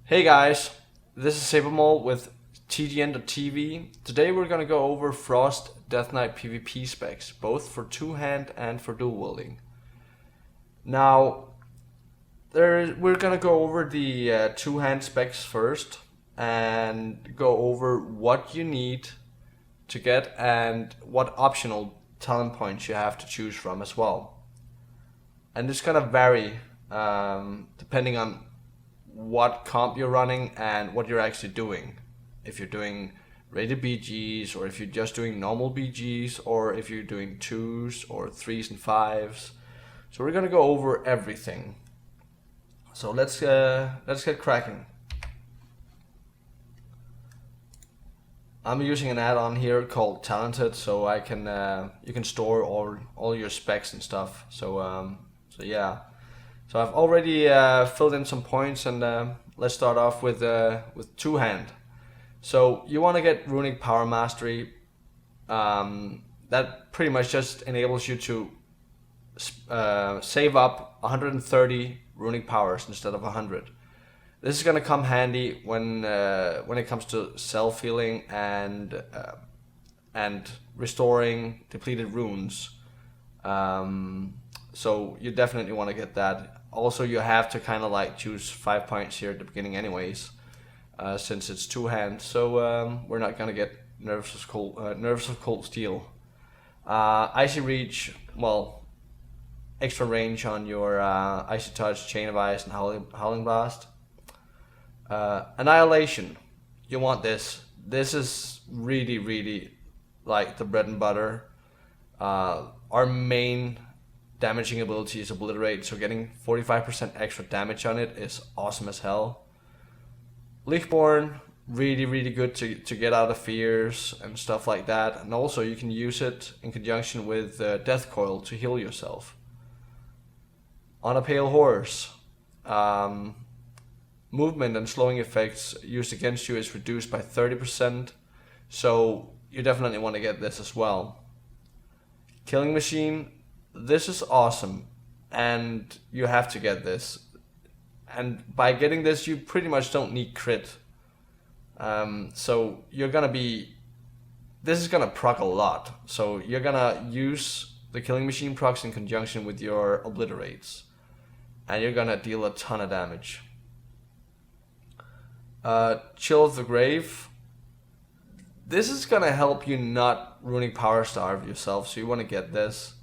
Hey guys, this is Zabermoul with TGN.TV. Today we're gonna go over Frost Death Knight PvP specs, both for two-hand and for dual wielding. Now, we're gonna go over the two-hand specs first and go over what you need to get and what optional talent points you have to choose from as well. And this kind of vary depending on what comp you're running and what you're actually doing. If you're doing rated BGs, or if you're just doing normal BGs, or if you're doing 2s or 3s and 5s. So we're gonna go over everything. So let's get cracking. I'm using an add-on here called Talented, so I can you can store all your specs and stuff. So yeah. So I've already filled in some points, and let's start off with two-hand. So you want to get Runic Power Mastery. That pretty much just enables you to save up 130 Runic Powers instead of 100. This is going to come handy when it comes to self-healing and restoring depleted runes. So you definitely want to get that. Also, you have to kind of like choose 5 points here at the beginning anyways, since it's two-hand. So we're not going to get Nerves of Cold Steel. Icy Reach, well, extra range on your Icy Touch, Chain of Ice, and Howling Blast. Annihilation, you want this. This is really like the bread and butter. Our main damaging ability is Obliterate, so getting 45% extra damage on it is awesome as hell. Leafborn, really good to get out of fears and stuff like that, and also you can use it in conjunction with Death Coil to heal yourself. On a Pale Horse, movement and slowing effects used against you is reduced by 30%, so you definitely want to get this as well. Killing Machine, this is awesome, and you have to get this. And by getting this, you pretty much don't need crit. So you're gonna be... This is gonna proc a lot. So you're gonna use the Killing Machine procs in conjunction with your Obliterates. And you're gonna deal a ton of damage. Chill of the Grave. This is gonna help you not Runic Power Starve yourself, so you wanna get this.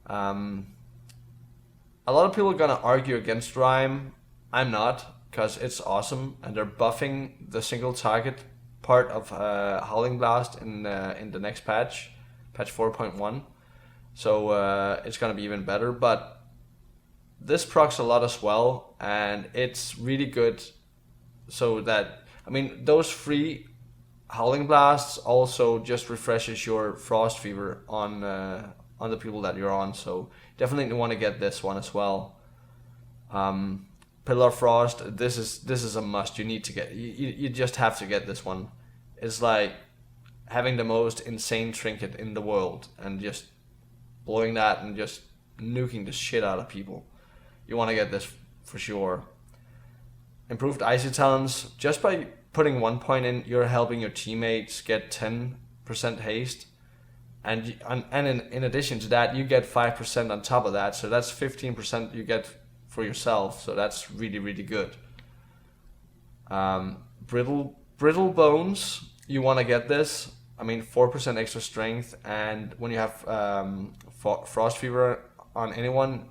A lot of people are gonna argue against Rhyme. I'm not, because it's awesome, and they're buffing the single target part of Howling Blast in the next patch 4.1. So it's gonna be even better. But this procs a lot as well, and it's really good. So that, I mean, those free Howling Blasts also just refreshes your Frost Fever on the people that you're on, so definitely want to get this one as well. Pillar Frost, this is a must. You need to get, you just have to get this one. It's like having the most insane trinket in the world and just blowing that and just nuking the shit out of people. You want to get this for sure. Improved Icy Talons, just by putting 1 point in, you're helping your teammates get 10% haste. And in addition to that, you get 5% on top of that, so that's 15% you get for yourself. So that's really good. Brittle Bones, you want to get this. I mean, 4% extra strength, and when you have Frost Fever on anyone,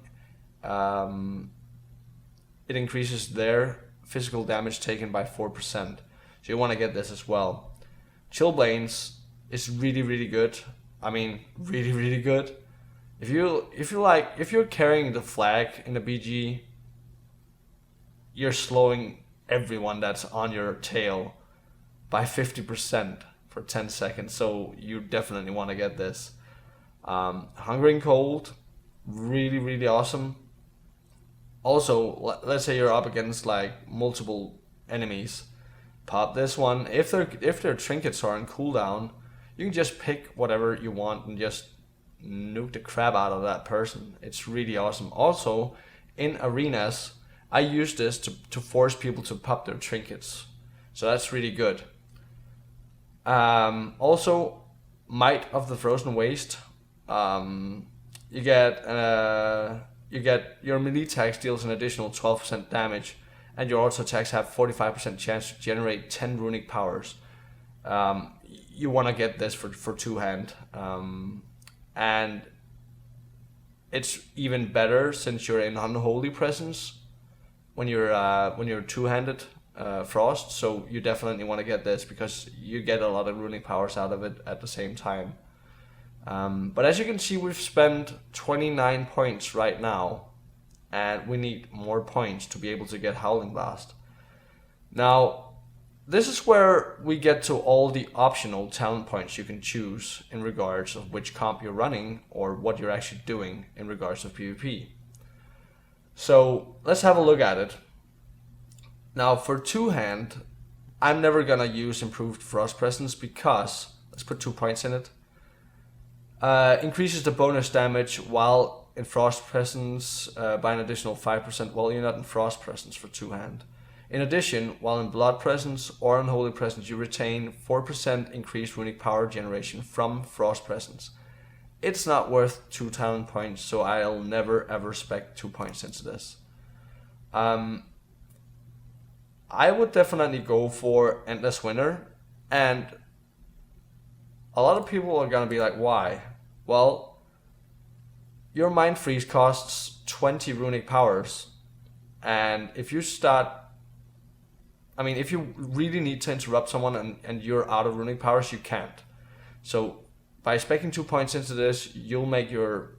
it increases their physical damage taken by 4%. So you want to get this as well. Chillblains is really good. I mean, really good. If you're carrying the flag in the BG, you're slowing everyone that's on your tail by 50% for 10 seconds. So you definitely want to get this. Hungering Cold, really awesome. Also, let's say you're up against like multiple enemies, pop this one. If their trinkets are on cooldown, you can just pick whatever you want and just nuke the crap out of that person. It's really awesome. Also, in arenas, I use this to force people to pop their trinkets. So that's really good. Also, Might of the Frozen Waste. You get your melee attacks deals an additional 12% damage, and your auto attacks have 45% chance to generate 10 runic powers. You want to get this for two-hand, and it's even better since you're in Unholy Presence when you're two-handed Frost. So you definitely want to get this because you get a lot of runic powers out of it at the same time. But as you can see, we've spent 29 points right now, and we need more points to be able to get Howling Blast. Now, this is where we get to all the optional talent points you can choose in regards of which comp you're running or what you're actually doing in regards of PvP. So let's have a look at it. Now for two-hand, I'm never gonna use Improved Frost Presence because, let's put 2 points in it. Increases the bonus damage while in Frost Presence by an additional 5% while you're not in Frost Presence for two-hand. In addition, while in Blood Presence or Unholy Presence, you retain 4% increased runic power generation from Frost Presence. It's not worth 2 talent points, so I'll never ever spec 2 points into this. I would definitely go for Endless Winter, and a lot of people are gonna be like, why? Well, your Mind Freeze costs 20 runic powers, and if you really need to interrupt someone and you're out of runic powers, you can't. So by specking 2 points into this, you'll make your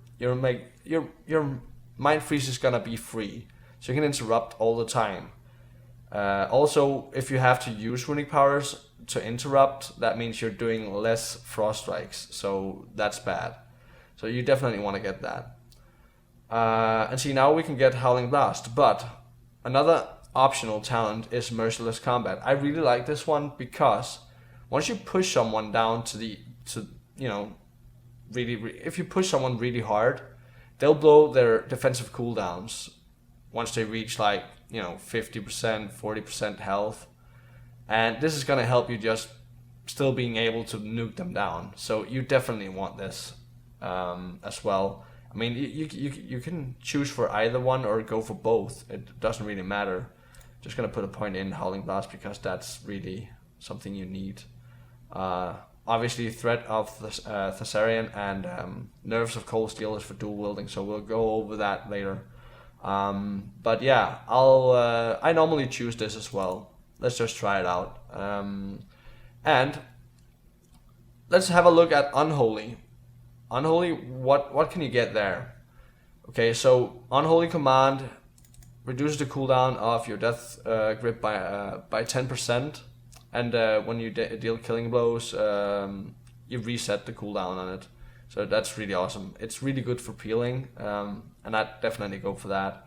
Mind Freeze is gonna be free, so you can interrupt all the time. Also, if you have to use runic powers to interrupt, that means you're doing less frost strikes, so that's bad. So you definitely want to get that. And see, now we can get Howling Blast, but another optional talent is Merciless Combat. I really like this one because once you push someone down if you push someone really hard, they'll blow their defensive cooldowns once they reach 50%, 40% health. And this is going to help you just still being able to nuke them down. So you definitely want this as well. I mean, you can choose for either one or go for both. It doesn't really matter. Just going to put a point in Howling Blast because that's really something you need. Obviously, Threat of Thessarian and Nerves of Cold Steel is for dual wielding, so we'll go over that later. But yeah, I normally choose this as well. Let's just try it out. And let's have a look at Unholy. Unholy, what can you get there? Okay, so Unholy Command reduces the cooldown of your death grip by 10%, and when you deal killing blows, you reset the cooldown on it. So that's really awesome. It's really good for peeling, and I'd definitely go for that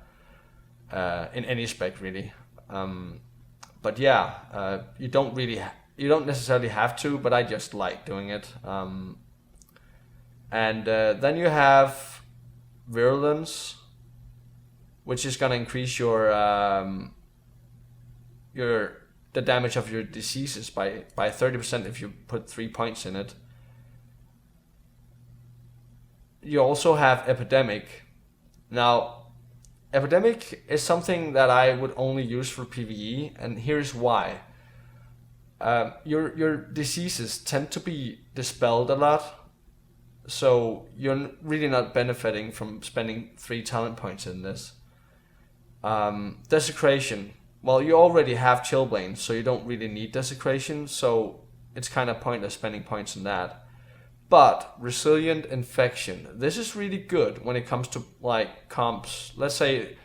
in any spec really. But yeah, you don't necessarily have to, but I just like doing it. And then you have Virulence, which is gonna increase the damage of your diseases by 30% if you put 3 points in it. You also have Epidemic. Now, Epidemic is something that I would only use for PvE, and here's why. Your diseases tend to be dispelled a lot, so you're really not benefiting from spending 3 talent points in this. Desecration. Well, you already have Chillblains, so you don't really need Desecration, so it's kind of pointless spending points in that. But Resilient Infection, this is really good when it comes to comps. Let's say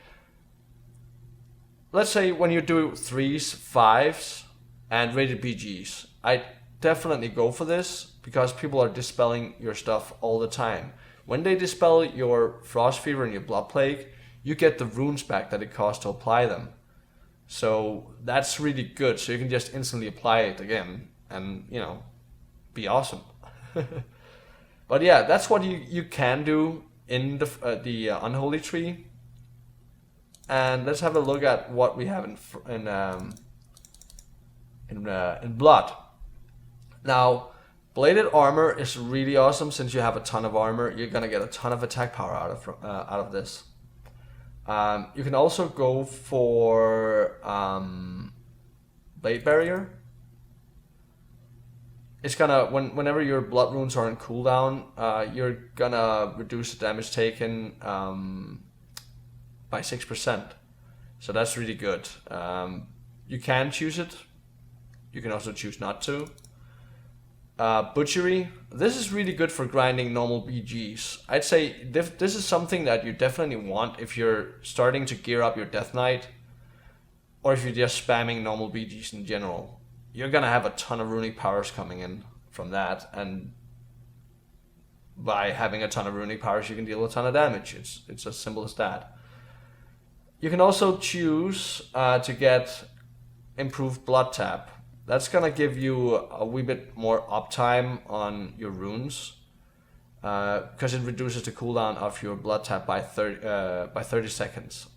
when you do 3s, 5s, and rated BGs, I definitely go for this because people are dispelling your stuff all the time. When they dispel your Frost Fever and your Blood Plague, you get the runes back that it costs to apply them. So that's really good. So you can just instantly apply it again and, be awesome. But yeah, that's what you can do in the Unholy Tree. and let's have a look at what we have in blood. Now, bladed armor is really awesome. Since you have a ton of armor, you're gonna get a ton of attack power out of this. You can also go for blade barrier. It's gonna whenever your blood runes are in cooldown, you're gonna reduce the damage taken by 6%. So that's really good. You can choose it. You can also choose not to. Butchery. This is really good for grinding normal BGs. I'd say this is something that you definitely want if you're starting to gear up your Death Knight, or if you're just spamming normal BGs in general. You're gonna have a ton of runic powers coming in from that, and by having a ton of runic powers, you can deal a ton of damage. It's as simple as that. You can also choose to get improved blood tap. That's gonna give you a wee bit more uptime on your runes, because it reduces the cooldown of your blood tap by 30 seconds.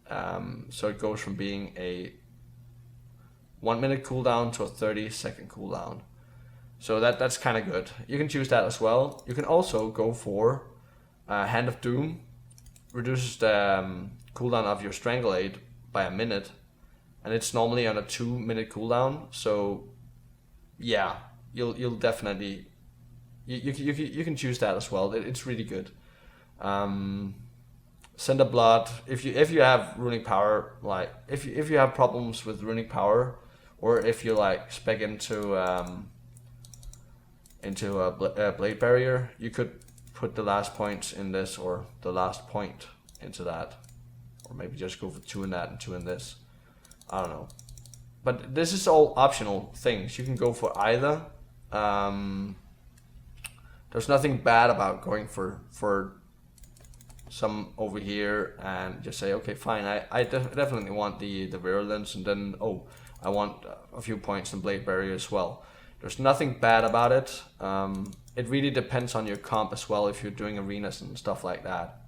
So it goes from being a 1 minute cooldown to a 30-second cooldown. So that's kind of good. You can choose that as well. You can also go for Hand of Doom. Reduces the cooldown of your Strangleade by a minute, and it's normally on a 2-minute cooldown. So yeah, you'll definitely you can choose that as well. It's really good. Cinder Blood. If you have runic power, like if you have problems with runic power, or if you like spec into a blade barrier, you could put the last points in this, or the last point into that, or maybe just go for 2 in that and 2 in this. I don't know, but this is all optional things. You can go for either. There's nothing bad about going for some over here and just say, okay, fine, I definitely want the virulence, and then I want a few points in blade barrier as well. There's nothing bad about it. It really depends on your comp as well, if you're doing arenas and stuff like that.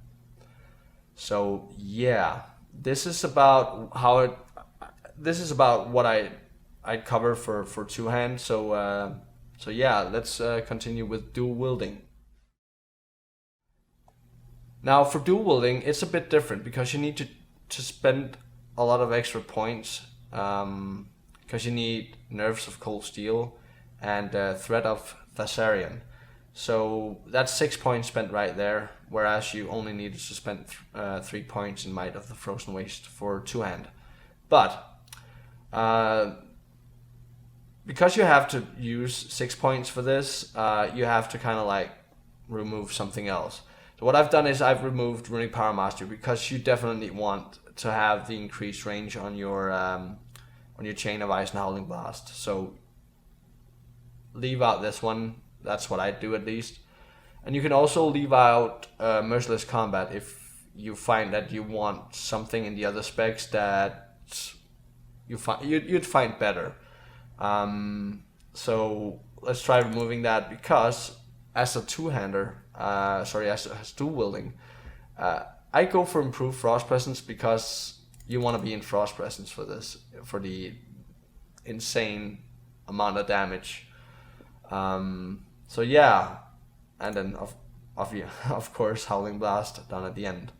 So yeah, this is about what I cover for two-hand. So yeah, let's continue with dual wielding. Now for dual wielding, it's a bit different because you need to spend a lot of extra points, because you need Nerves of Cold Steel and Threat of Thasarian. So that's 6 points spent right there, whereas you only needed to spend 3 points in Might of the Frozen Waste for two-hand. But because you have to use 6 points for this, you have to kind of like remove something else. So what I've done is I've removed Runic Power Mastery, because you definitely want to have the increased range on your Chain of Ice and Howling Blast. So leave out this one. That's what I do, at least. And you can also leave out Merciless Combat if you find that you want something in the other specs that you'd find better. So let's try removing that, because as a two-hander, as dual wielding, I go for improved Frost Presence, because you want to be in Frost Presence for this, for the insane amount of damage. So yeah, and then of course Howling Blast down at the end.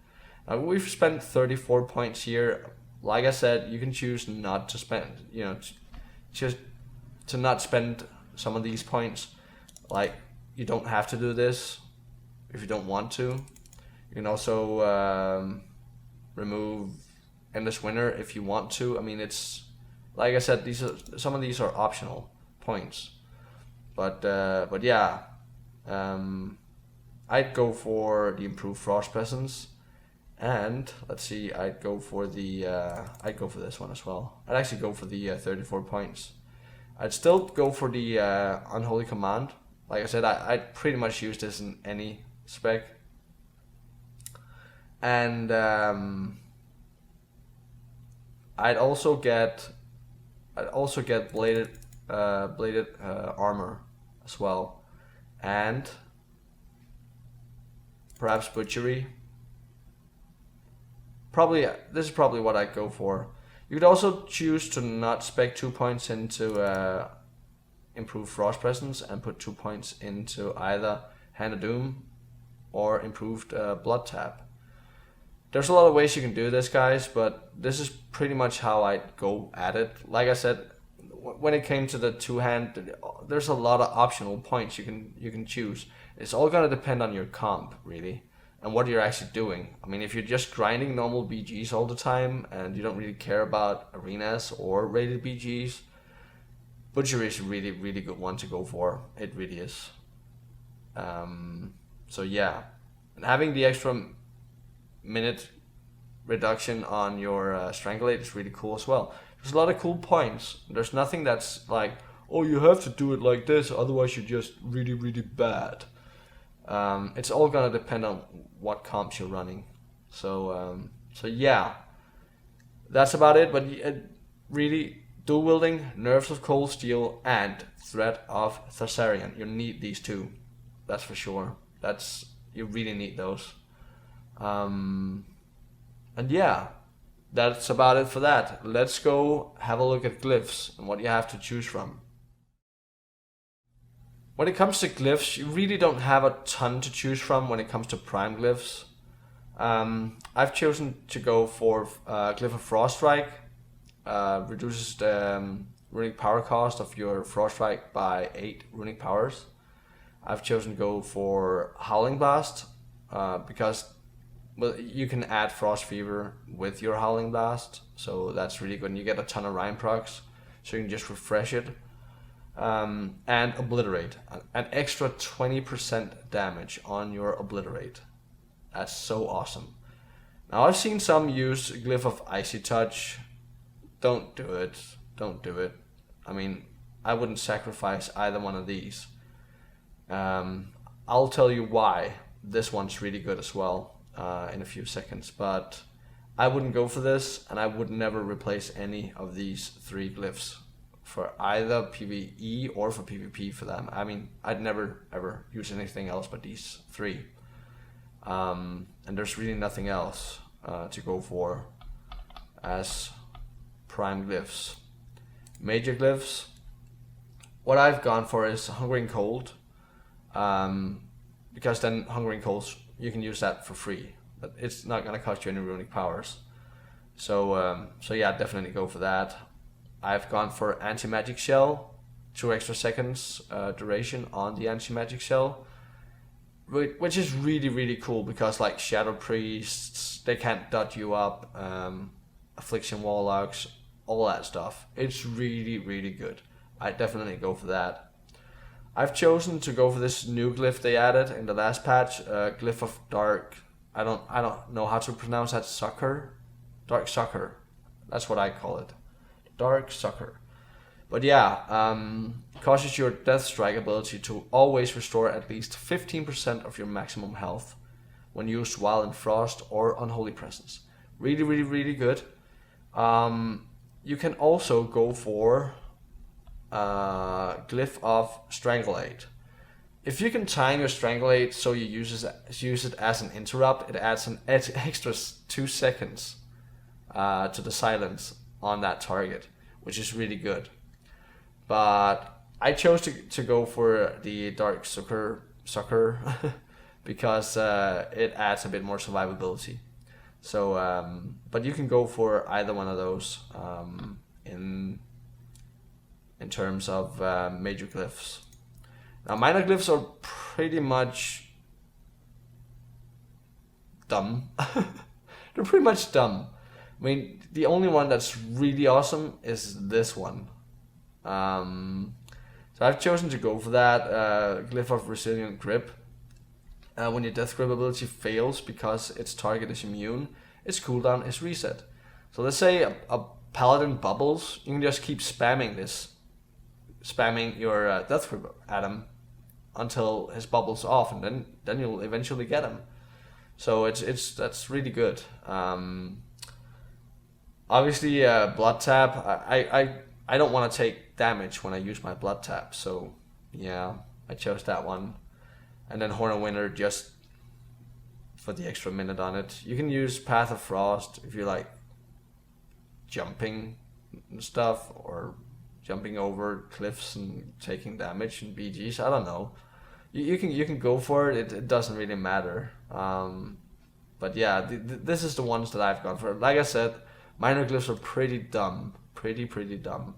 Now we've spent 34 points here. Like I said, you can choose not to spend, just to not spend some of these points. Like, you don't have to do this if you don't want to. You can also remove Endless Winter if you want to. I mean, it's like I said, some of these are optional points. But yeah, I'd go for the improved Frost Presence, and let's see, I'd go for this one as well. I'd actually go for the 34 points. I'd still go for the Unholy Command. Like I said, I'd pretty much use this in any spec. And I'd also get bladed armor as well, and perhaps butchery, this is probably what I'd go for. You could also choose to not spec 2 points into improve Frost Presence and put 2 points into either Hand of Doom or improved Blood Tap. There's a lot of ways you can do this, guys, but this is pretty much how I'd go at it. Like I said, when it came to the two-hand, there's a lot of optional points you can choose. It's all gonna depend on your comp, really, and what you're actually doing. I mean, if you're just grinding normal BGs all the time and you don't really care about arenas or rated BGs, Butcher is a really, really good one to go for. It really is. So yeah, and having the extra minute reduction on your Strangulate is really cool as well. There's a lot of cool points. There's nothing that's like, oh, you have to do it like this, otherwise you're just really, really bad. It's all gonna depend on what comps you're running. So yeah, that's about it. But really, dual wielding, Nerves of Cold Steel, and Threat of Thessarian. You need these two, that's for sure. You really need those. And yeah, that's about it for that. Let's go have a look at Glyphs and what you have to choose from. When it comes to Glyphs, you really don't have a ton to choose from when it comes to Prime Glyphs. I've chosen to go for Glyph of Frost Strike. Reduces the runic power cost of your Frost Strike by 8 runic powers. I've chosen to go for Howling Blast because you can add Frost Fever with your Howling Blast, so that's really good. And you get a ton of Rhyme procs, so you can just refresh it. And Obliterate, an extra 20% damage on your Obliterate. That's so awesome. Now I've seen some use Glyph of Icy Touch. Don't do it. Don't do it. I mean, I wouldn't sacrifice either one of these. I'll tell you why this one's really good as well in a few seconds, but I wouldn't go for this, and I would never replace any of these 3 glyphs for either PvE or for PvP for them. I mean, I'd never ever use anything else but these 3. And there's really nothing else to go for as prime glyphs. Major glyphs, what I've gone for is Hungering Cold, because then Hungering Cold, you can use that for free, but it's not going to cost you any runic powers. So yeah, definitely go for that. I've gone for Anti-Magic Shell, 2 extra seconds duration on the Anti-Magic Shell, which is really, really cool because like Shadow Priests, they can't dot you up, Affliction Warlocks, all that stuff. It's really, really good. I definitely go for that. I've chosen to go for this new glyph they added in the last patch, Glyph of Dark. I don't know how to pronounce that. Dark Sucker. That's what I call it. Dark Sucker. But yeah, causes your Death Strike ability to always restore at least 15% of your maximum health when used while in Frost or Unholy Presence. Really, really, really good. You can also go for Glyph of Strangulate. If you can time your Strangulate so you use it as an interrupt, it adds an extra 2 seconds to the silence on that target, which is really good. But I chose to go for the Dark Sucker because it adds a bit more survivability. So, but you can go for either one of those in terms of major glyphs. Now, minor glyphs are pretty much dumb. They're pretty much dumb. I mean, the only one that's really awesome is this one. So I've chosen to go for that, Glyph of Resilient Grip. When your Death Grip ability fails because its target is immune, its cooldown is reset. So let's say a Paladin bubbles, you can just keep spamming your Death Grip at him until his bubble's off, and then you'll eventually get him. So that's really good. Obviously, Blood Tap, I don't want to take damage when I use my Blood Tap, so yeah, I chose that one. And then Horn of Winter, just for the extra minute on it. You can use Path of Frost if you like jumping and stuff, or jumping over cliffs and taking damage and BGs. I don't know. You can go for it. It doesn't really matter. But yeah, this is the ones that I've gone for. Like I said, minor glyphs are pretty dumb, pretty dumb.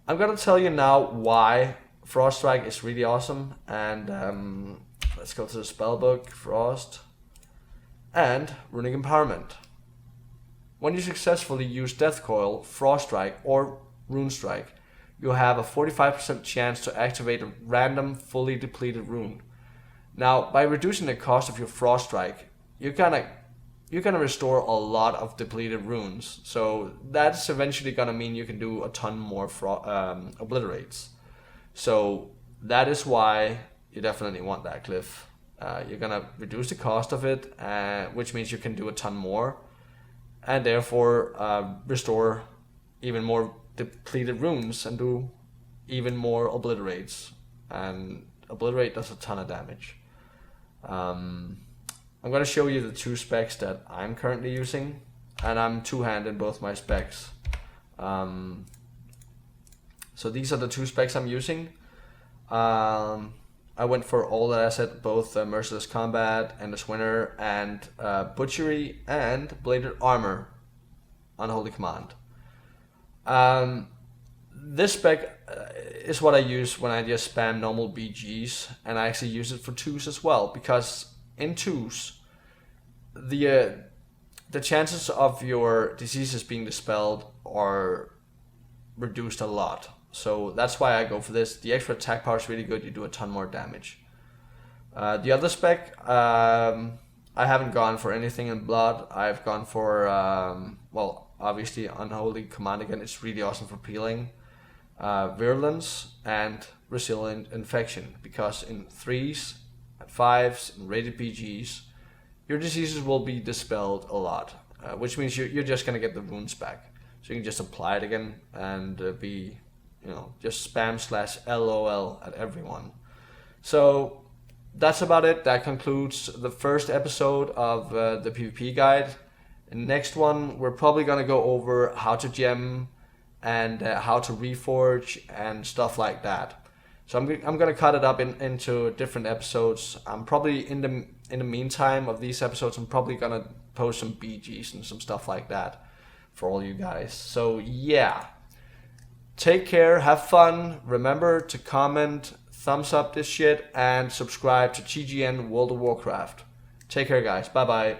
I'm gonna tell you now why Frost Strike is really awesome, and let's go to the spellbook. Frost and Runic Empowerment. When you successfully use Death Coil, Frost Strike, or Rune Strike, you have a 45% chance to activate a random fully depleted rune. Now, by reducing the cost of your Frost Strike, you're gonna restore a lot of depleted runes. So that's eventually gonna mean you can do a ton more obliterates. So that is why you definitely want that glyph. You're gonna reduce the cost of it, which means you can do a ton more, and therefore restore even more depleted runes and do even more obliterates. And obliterate does a ton of damage. I'm going to show you the two specs that I'm currently using, and I'm two-hand in both my specs. So these are the two specs I'm using. I went for all that I said, both Merciless Combat, Endless Winter, and Butchery and Bladed Armor, Unholy Command. This spec is what I use when I just spam normal BGs, and I actually use it for 2s as well, because in 2s, the chances of your diseases being dispelled are reduced a lot. So that's why I go for this. The extra attack power is really good. You do a ton more damage. The other spec, I haven't gone for anything in blood. I've gone for, well, obviously Unholy Command again. It's really awesome for peeling. Virulence and Resilient Infection, because in 3s, 5s, and rated BGs, your diseases will be dispelled a lot, which means you're just going to get the runes back. So you can just apply it again and be, just spam /LOL at everyone. So that's about it. That concludes the first episode of the PvP guide. In the next one, we're probably going to go over how to gem and how to reforge and stuff like that. So I'm going to cut it up into different episodes. I'm probably in the meantime of these episodes, I'm probably going to post some BGs and some stuff like that for all you guys. So yeah, take care, have fun. Remember to comment, thumbs up this shit, and subscribe to TGN World of Warcraft. Take care, guys. Bye bye.